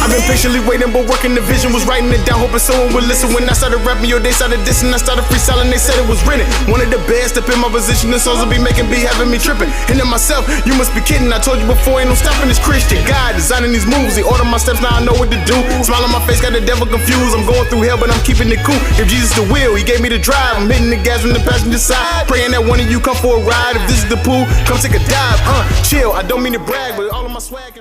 I've been patiently waiting, but working the vision was writing it down, hoping someone would listen. When I started rapping, yo, they started dissing. I started freestyling, they said it was written. One of the best up in my position, the songs will be making, be having me tripping. And then myself, you must be kidding. I told you before, ain't no stopping this Christian God designing these moves. He ordered my steps, now I know what to do. Smile on my face, got the devil confused. I'm going through hell, but I'm keeping it cool. If Jesus the wheel, he gave me the drive. I'm hitting the gas from the passenger side, praying that one of you come for a ride. If this is the pool, come take a dive. Chill, I don't mean to brag, but all of my swag.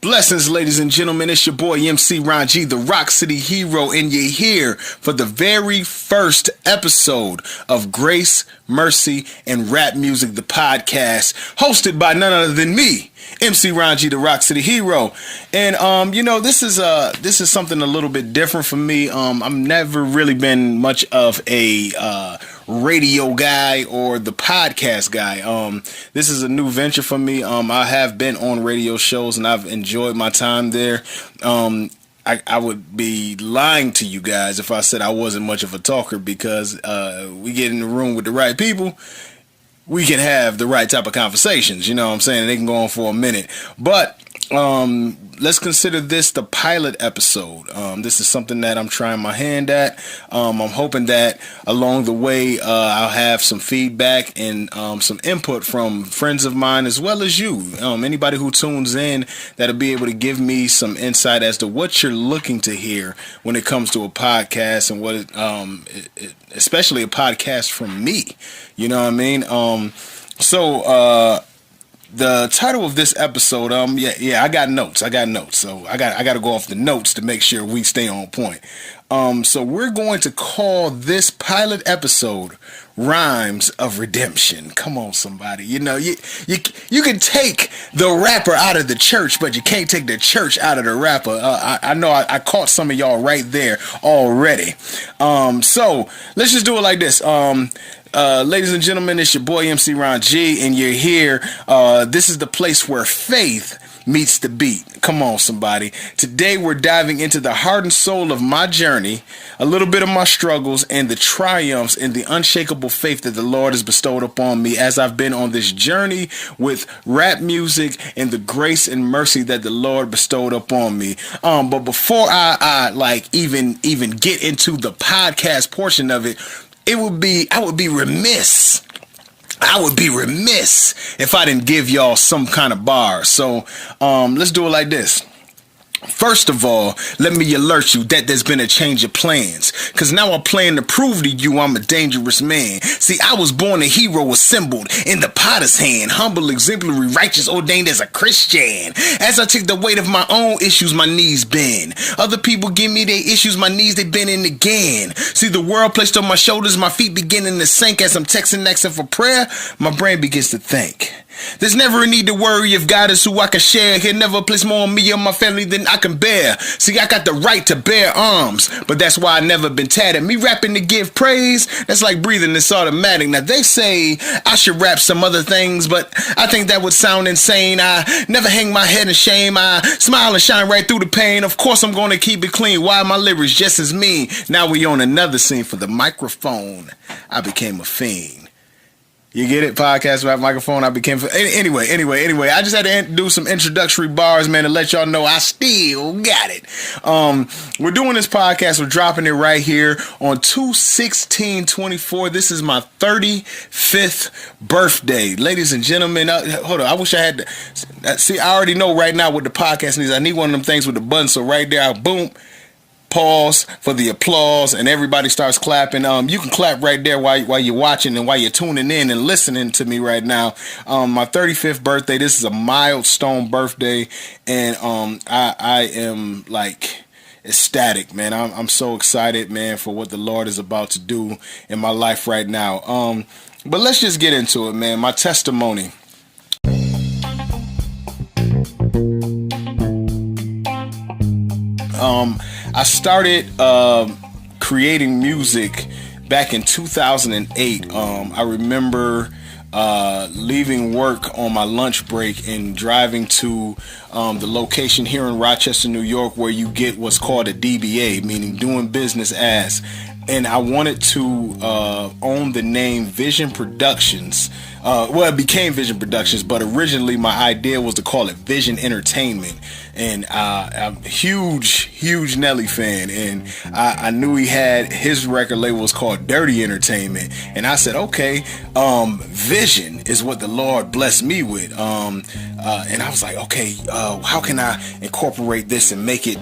Blessings, ladies and gentlemen. It's your boy MC Ron G, the Rock City Hero, and you're here for the very first episode of Grace, Mercy, and Rap Music, the podcast, hosted by none other than me, MC Ron G, the Rock City Hero. And this is something a little bit different for me. I've never really been much of a radio guy or the podcast guy. This is a new venture for me. I have been on radio shows and I've enjoyed my time there. I would be lying to you guys if I said I wasn't much of a talker, because we get in the room with the right people, we can have the right type of conversations, you know what I'm saying? They can go on for a minute. But let's consider this the pilot episode. This is something that I'm trying my hand at. I'm hoping that along the way I'll have some feedback and some input from friends of mine as well as you. Anybody who tunes in, that'll be able to give me some insight as to what you're looking to hear when it comes to a podcast, and what especially a podcast from me. You know what I mean? The title of this episode, I got notes. So I got to go off the notes to make sure we stay on point. So we're going to call this pilot episode Rhymes of Redemption. Come on, somebody. You know, you can take the rapper out of the church, but you can't take the church out of the rapper. I know I caught some of y'all right there already. So let's just do it like this. Ladies and gentlemen, it's your boy MC Ron G, and you're here. This is the place where faith meets the beat. Come on, somebody. Today we're diving into the heart and soul of my journey, a little bit of my struggles, and the triumphs and the unshakable faith that the Lord has bestowed upon me as I've been on this journey with rap music and the grace and mercy that the Lord bestowed upon me. But before I even get into the podcast portion of it, I would be remiss if I didn't give y'all some kind of bars. So let's do it like this. First of all, let me alert you that there's been a change of plans, cause now I plan to prove to you I'm a dangerous man. See, I was born a hero assembled in the potter's hand, humble, exemplary, righteous, ordained as a Christian. As I take the weight of my own issues, my knees bend. Other people give me their issues, my knees they bending again. See, the world placed on my shoulders, my feet beginning to sink. As I'm texting, asking for prayer, my brain begins to think. There's never a need to worry if God is who I can share. He'll never place more on me or my family than I can bear. See, I got the right to bear arms, but that's why I never been tatted. Me rapping to give praise, that's like breathing, it's automatic. Now they say I should rap some other things, but I think that would sound insane. I never hang my head in shame. I smile and shine right through the pain. Of course I'm gonna keep it clean. Why my lyrics just as mean? Now we on another scene. For the microphone, I became a fiend. You get it? Podcast rap microphone. I became anyway. I just had to do some introductory bars, man, to let y'all know I still got it. We're doing this podcast. We're dropping it right here on 2/16/24. This is my 35th birthday, ladies and gentlemen. Hold on. I wish I had. See, I already know right now what the podcast needs. I need one of them things with the button. So right there, boom. Pause for the applause, and everybody starts clapping. You can clap right there while you're watching and while you're tuning in and listening to me right now. My 35th birthday. This is a milestone birthday, and I am like ecstatic, man. I'm so excited, man, for what the Lord is about to do in my life right now. But let's just get into it, man. My testimony. I started creating music back in 2008. I remember leaving work on my lunch break and driving to the location here in Rochester, New York, where you get what's called a DBA, meaning doing business as. And I wanted to own the name Vision Productions Well, it became Vision Productions, but originally my idea was to call it Vision Entertainment. And I'm a huge Nelly fan, and I knew he had his record label was called Dirty Entertainment, and I said, okay, Vision is what the Lord blessed me with, and I was like, okay, how can I incorporate this and make it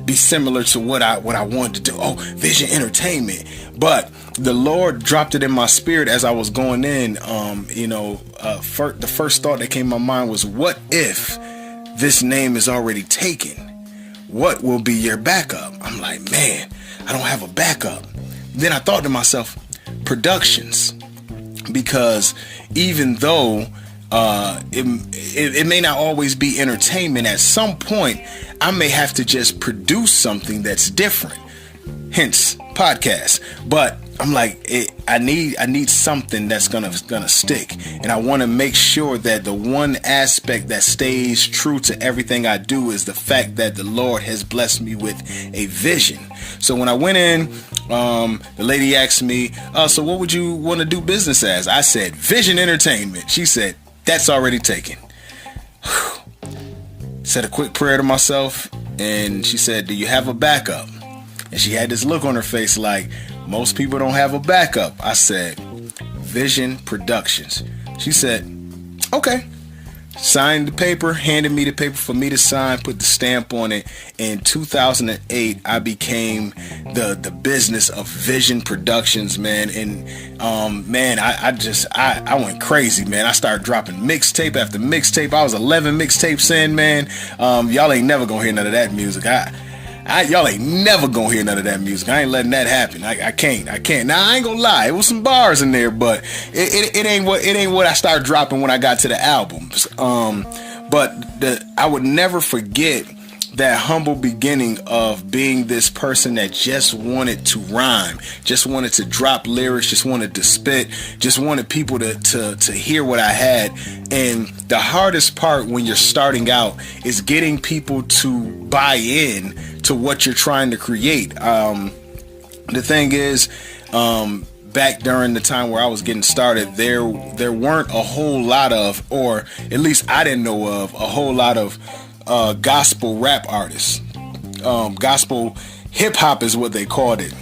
be similar to what I wanted to do? Oh, Vision Entertainment. But the Lord dropped it in my spirit as I was going in. The first thought that came to my mind was, what if this name is already taken? What will be your backup? I'm like, man, I don't have a backup. Then I thought to myself, Productions, because even though it may not always be entertainment, at some point I may have to just produce something that's different, hence podcast. But I'm like, I need something that's gonna stick, and I want to make sure that the one aspect that stays true to everything I do is the fact that the Lord has blessed me with a vision. So when I went in, the lady asked me, so what would you want to do business as? I said, Vision Entertainment. She said, that's already taken. Said a quick prayer to myself, and she said, do you have a backup? And she had this look on her face like, most people don't have a backup. I said, Vision Productions. She said, okay. Signed the paper, handed me the paper for me to sign, put the stamp on it. In 2008, I became the business of Vision Productions, man. And I went crazy, man. I started dropping mixtape after mixtape. I was 11 mixtapes in, man. Y'all ain't never gonna hear none of that music. Y'all ain't never gonna hear none of that music. I ain't letting that happen. I can't. Now I ain't gonna lie. It was some bars in there, but it ain't what I started dropping when I got to the albums. But I would never forget that humble beginning of being this person that just wanted to rhyme, just wanted to drop lyrics, just wanted to spit, just wanted people to hear what I had. And the hardest part when you're starting out is getting people to buy in to what you're trying to create. The thing is, back during the time where I was getting started, there weren't a whole lot of, or at least I didn't know of, a whole lot of gospel rap artists. Gospel hip hop is what they called it.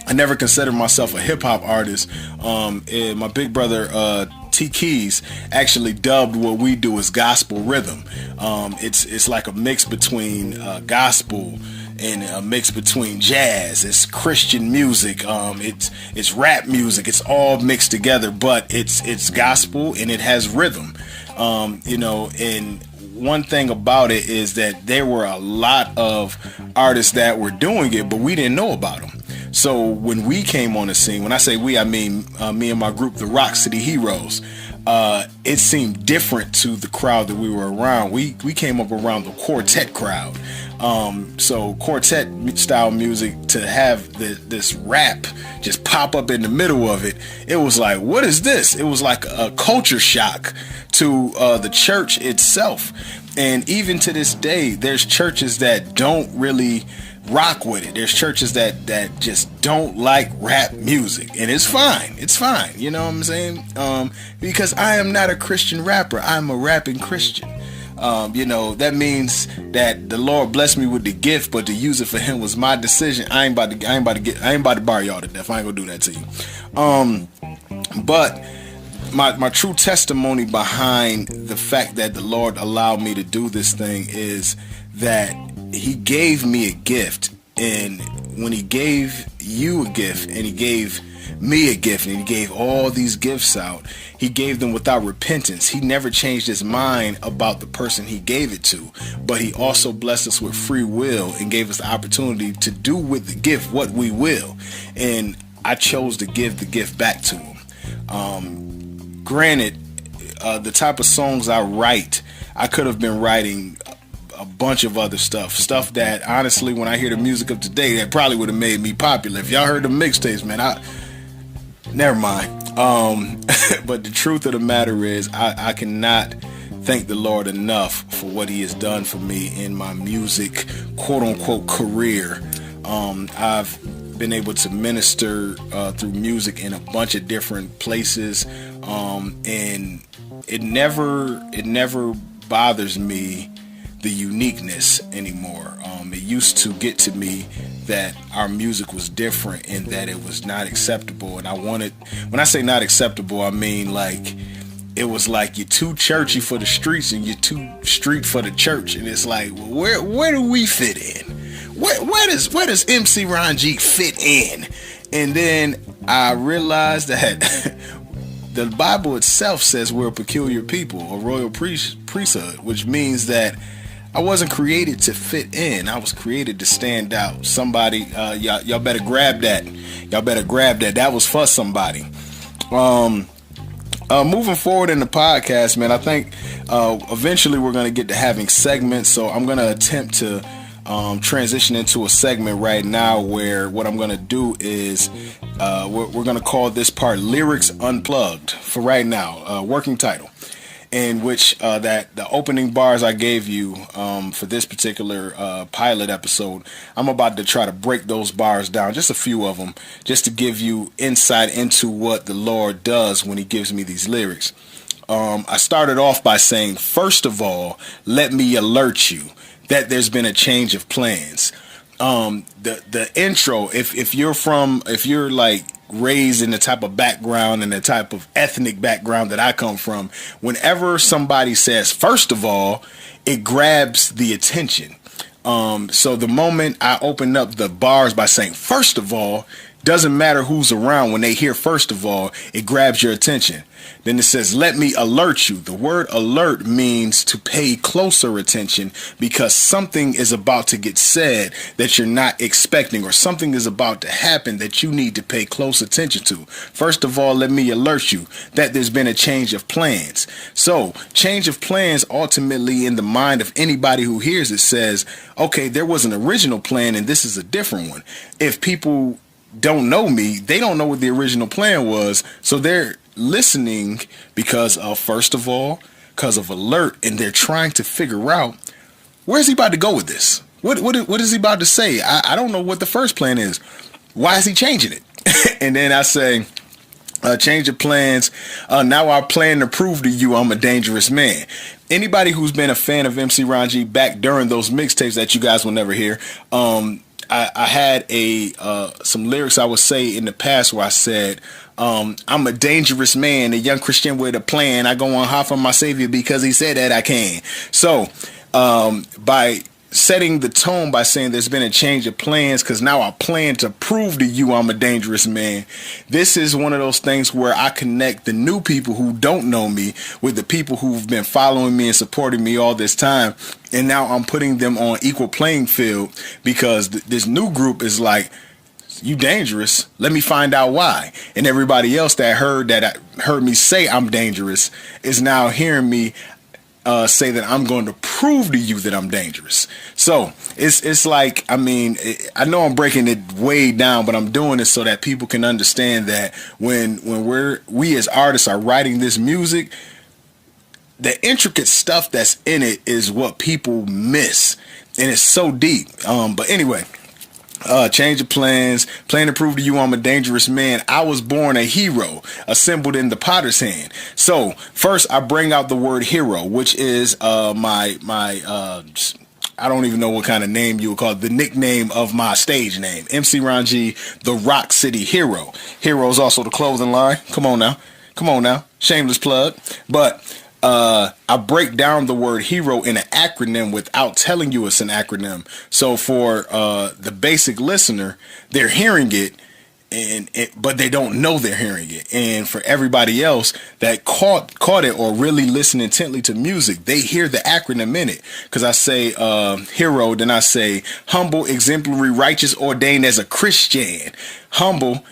I never considered myself a hip hop artist. And my big brother T Keys actually dubbed what we do as gospel rhythm. It's like a mix between gospel and a mix between jazz. It's Christian music. It's rap music. It's all mixed together, but it's gospel and it has rhythm. And one thing about it is that there were a lot of artists that were doing it, but we didn't know about them. So when we came on the scene, when I say we, I mean me and my group, the Rock City Heroes, it seemed different to the crowd that we were around. We came up around the quartet crowd. So quartet style music, to have this rap just pop up in the middle of it, it was like, what is this? It was like a culture shock to the church itself. And even to this day, there's churches that don't really rock with it. There's churches that just don't like rap music, and it's fine. It's fine. You know what I'm saying? Because I am not a Christian rapper. I'm a rapping Christian. That means that the Lord blessed me with the gift, but to use it for Him was my decision. I ain't about to bar y'all to death. I ain't gonna do that to you. But my true testimony behind the fact that the Lord allowed me to do this thing is that He gave me a gift, and when He gave you a gift, and He gave me a gift, and He gave all these gifts out, He gave them without repentance. He never changed His mind about the person He gave it to, but He also blessed us with free will and gave us the opportunity to do with the gift what we will. And I chose to give the gift back to Him. Granted, the type of songs I write, I could have been writing a bunch of other stuff that honestly, when I hear the music of today, that probably would have made me popular. If y'all heard the mixtapes, man, never mind. But the truth of the matter is, I cannot thank the Lord enough for what He has done for me in my music, quote unquote, career. I've been able to minister through music in a bunch of different places. And it never bothers me, the uniqueness, anymore. It used to get to me that our music was different and that it was not acceptable. And when I say not acceptable, I mean like it was like you're too churchy for the streets and you're too street for the church. And it's like, well, where do we fit in? Where does MC Ron G fit in? And then I realized that the Bible itself says we're a peculiar people, a royal priesthood, which means that I wasn't created to fit in. I was created to stand out. Somebody, y'all better grab that. Y'all better grab that. That was for somebody. Moving forward in the podcast, man, I think eventually we're going to get to having segments. So I'm going to attempt to transition into a segment right now where what I'm going to do is we're going to call this part Lyrics Unplugged for right now, working title, in which that the opening bars I gave you for this particular pilot episode, I'm about to try to break those bars down, just a few of them, just to give you insight into what the Lord does when he gives me these lyrics. I started off by saying, first of all, let me alert you that there's been a change of plans. The intro, if you're like raised in the type of background and the type of ethnic background that I come from, whenever somebody says first of all, it grabs the attention. So the moment I open up the bars by saying first of all, doesn't matter who's around, when they hear first of all, it grabs your attention. Then it says, let me alert you. The word alert means to pay closer attention because something is about to get said that you're not expecting, or something is about to happen that you need to pay close attention to. First of all, let me alert you that there's been a change of plans. So change of plans ultimately in the mind of anybody who hears it says, okay, there was an original plan and this is a different one. If people don't know me, they don't know what the original plan was, so they're listening because of first of all, because of alert, and they're trying to figure out where's he about to go with this. What is he about to say? I don't know what the first plan is. Why is he changing it? And then I say, change of plans. Now I plan to prove to you I'm a dangerous man. Anybody who's been a fan of MC Ron G back during those mixtapes that you guys will never hear, I had some lyrics I would say in the past where I said, I'm a dangerous man, a young Christian with a plan. I go on high for my Savior because he said that I can. So by setting the tone by saying there's been a change of plans, because now I plan to prove to you I'm a dangerous man. This is one of those things where I connect the new people who don't know me with the people who've been following me and supporting me all this time. And now I'm putting them on equal playing field because this new group is like, you dangerous. Let me find out why. And everybody else that heard me say I'm dangerous is now hearing me say that I'm going to prove to you that I'm dangerous. So it's like, I mean, I know I'm breaking it way down, but I'm doing it so that people can understand that when we as artists are writing this music, the intricate stuff that's in it is what people miss, and it's so deep. But anyway, change of plans, plan to prove to you I'm a dangerous man. I was born a hero, assembled in the potter's hand. So first I bring out the word hero, which is my I don't even know what kind of name you would call it, the nickname of my stage name, MC Ron G, the Rock City Hero. Hero is also the clothing line. Come on now, shameless plug. But I break down the word hero in an acronym without telling you it's an acronym. So for the basic listener, they're hearing it, but they don't know they're hearing it. And for everybody else that caught it or really listened intently to music, they hear the acronym in it. Because I say hero, then I say humble, exemplary, righteous, ordained as a Christian. Humble,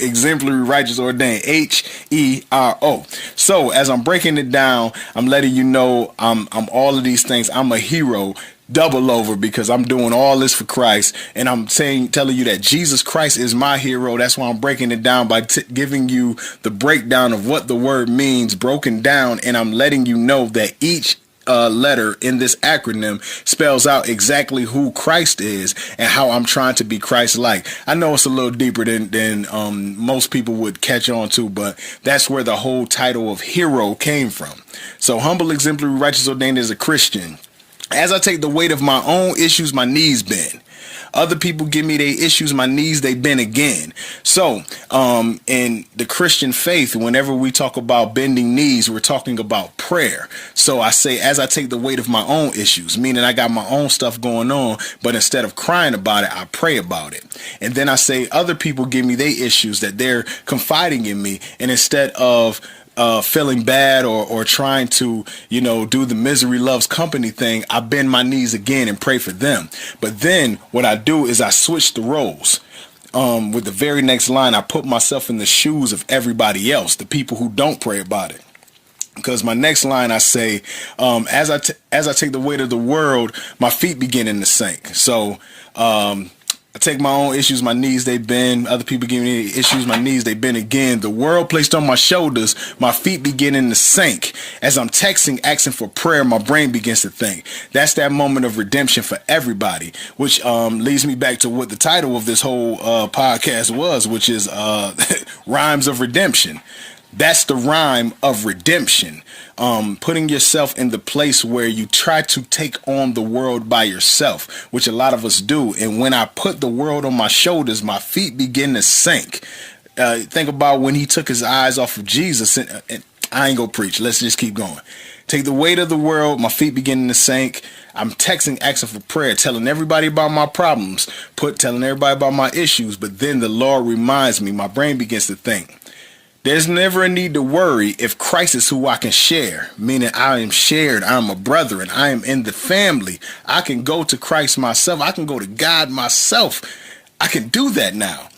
exemplary, righteous, ordained, HERO. So as I'm breaking it down, I'm letting you know I'm all of these things. I'm a hero, double over, because I'm doing all this for Christ, and I'm telling you that Jesus Christ is my hero. That's why I'm breaking it down by giving you the breakdown of what the word means broken down, and I'm letting you know that each letter in this acronym spells out exactly who Christ is and how I'm trying to be Christ-like. I know it's a little deeper than most people would catch on to, but that's where the whole title of hero came from. So humble, exemplary, righteous, ordained as a Christian. As I take the weight of my own issues, my knees bend. Other people give me their issues, my knees, they bend again. So, in the Christian faith, whenever we talk about bending knees, we're talking about prayer. So I say, as I take the weight of my own issues, meaning I got my own stuff going on, but instead of crying about it, I pray about it. And then I say, other people give me their issues that they're confiding in me. And instead of feeling bad or trying to, do the misery loves company thing, I bend my knees again and pray for them. But then what I do is I switch the roles. With the very next line, I put myself in the shoes of everybody else, the people who don't pray about it. Because my next line, I say, as I take the weight of the world, my feet begin to sink. So, I take my own issues, my knees, they bend. Other people give me issues, my knees, they bend again. The world placed on my shoulders, my feet beginning to sink. As I'm texting, asking for prayer, my brain begins to think. That's that moment of redemption for everybody, which leads me back to what the title of this whole podcast was, which is Rhymes of Redemption. That's the rhyme of redemption. Putting yourself in the place where you try to take on the world by yourself, which a lot of us do. And when I put the world on my shoulders, my feet begin to sink. Think about when he took his eyes off of Jesus. And I ain't gonna preach. Let's just keep going. Take the weight of the world, my feet beginning to sink. I'm texting, asking for prayer, telling everybody about my problems, telling everybody about my issues. But then the Lord reminds me, my brain begins to think. There's never a need to worry if Christ is who I can share, meaning I am shared, I'm a brother, and I am in the family. I can go to Christ myself. I can go to God myself. I can do that now.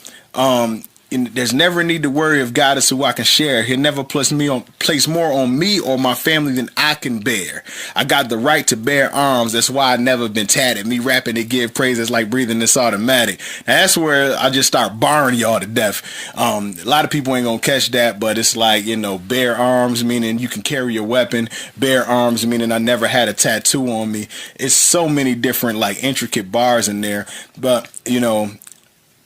There's never a need to worry if God is who I can share. He'll never place more on me or my family than I can bear. I got the right to bear arms. That's why I never been tatted. Me rapping to give praises like breathing this automatic. Now that's where I just start barring y'all to death. A lot of people ain't gonna catch that, but it's like, bear arms, meaning you can carry your weapon. Bear arms, meaning I never had a tattoo on me. It's so many different intricate bars in there, but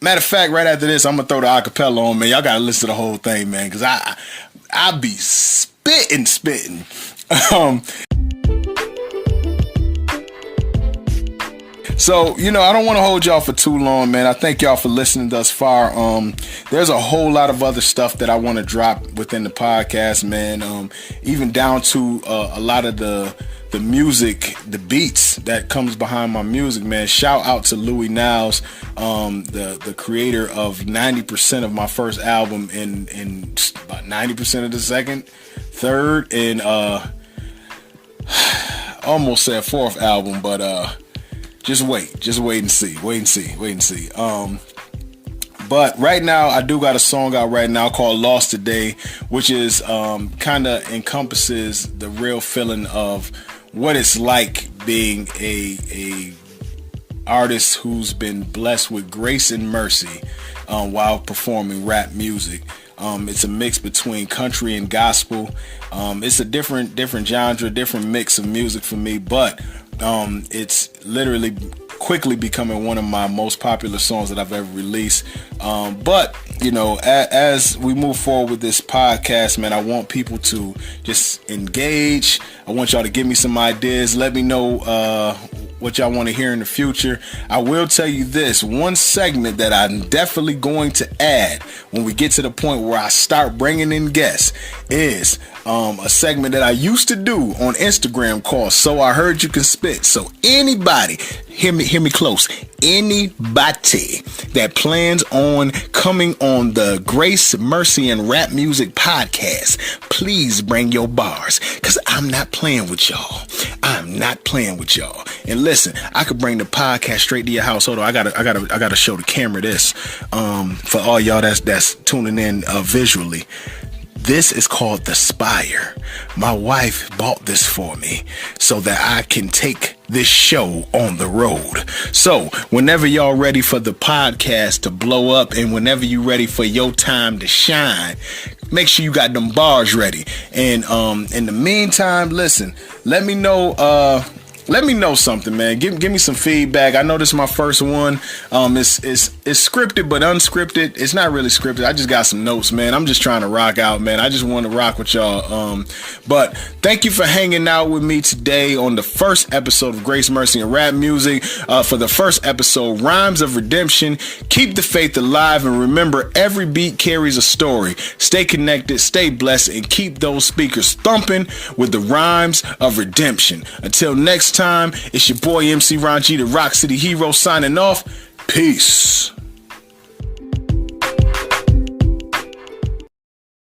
matter of fact, right after this, I'm gonna throw the acapella on, man. Y'all gotta listen to the whole thing, man, because I be spitting. So, I don't want to hold y'all for too long, man. I thank y'all for listening thus far. There's a whole lot of other stuff that I want to drop within the podcast, man. Even down to a lot of the music, the beats that comes behind my music, man. Shout out to Louis Niles, the creator of 90% of my first album and about 90% of the second, third, and almost said fourth album, but just wait and see. But right now, I do got a song out right now called Lost Today, which is kind of encompasses the real feeling of what it's like being a artist who's been blessed with grace and mercy while performing rap music. It's a mix between country and gospel. It's a different genre, different mix of music for me, but it's literally quickly becoming one of my most popular songs that I've ever released. But as we move forward with this podcast, man, I want people to just engage. I want y'all to give me some ideas. Let me know what y'all want to hear in the future. I will tell you this, one segment that I'm definitely going to add when we get to the point where I start bringing in guests is a segment that I used to do on Instagram called So I Heard You Can Spit. So anybody, hear me close, anybody that plans on coming on the Grace, Mercy, and Rap Music podcast, please bring your bars, because I'm not playing with y'all. I'm not playing with y'all. And listen, I could bring the podcast straight to your house. Hold on, I gotta show the camera this for all y'all that's tuning in visually. This is called the Spire. My wife bought this for me so that I can take this show on the road. So whenever y'all ready for the podcast to blow up and whenever you ready for your time to shine, make sure you got them bars ready. And in the meantime, listen, let me know something, man. Give me some feedback. I know this is my first one. It's scripted but unscripted. It's not really scripted. I just got some notes, man. I'm just trying to rock out, man. I just want to rock with y'all. But thank you for hanging out with me today on the first episode of Grace, Mercy, and Rap Music. For the first episode, Rhymes of Redemption. Keep the faith alive, and remember, every beat carries a story. Stay connected, stay blessed, and keep those speakers thumping with the Rhymes of Redemption. Until next time, it's your boy MC Ron G, the Rock City Hero, signing off. Peace.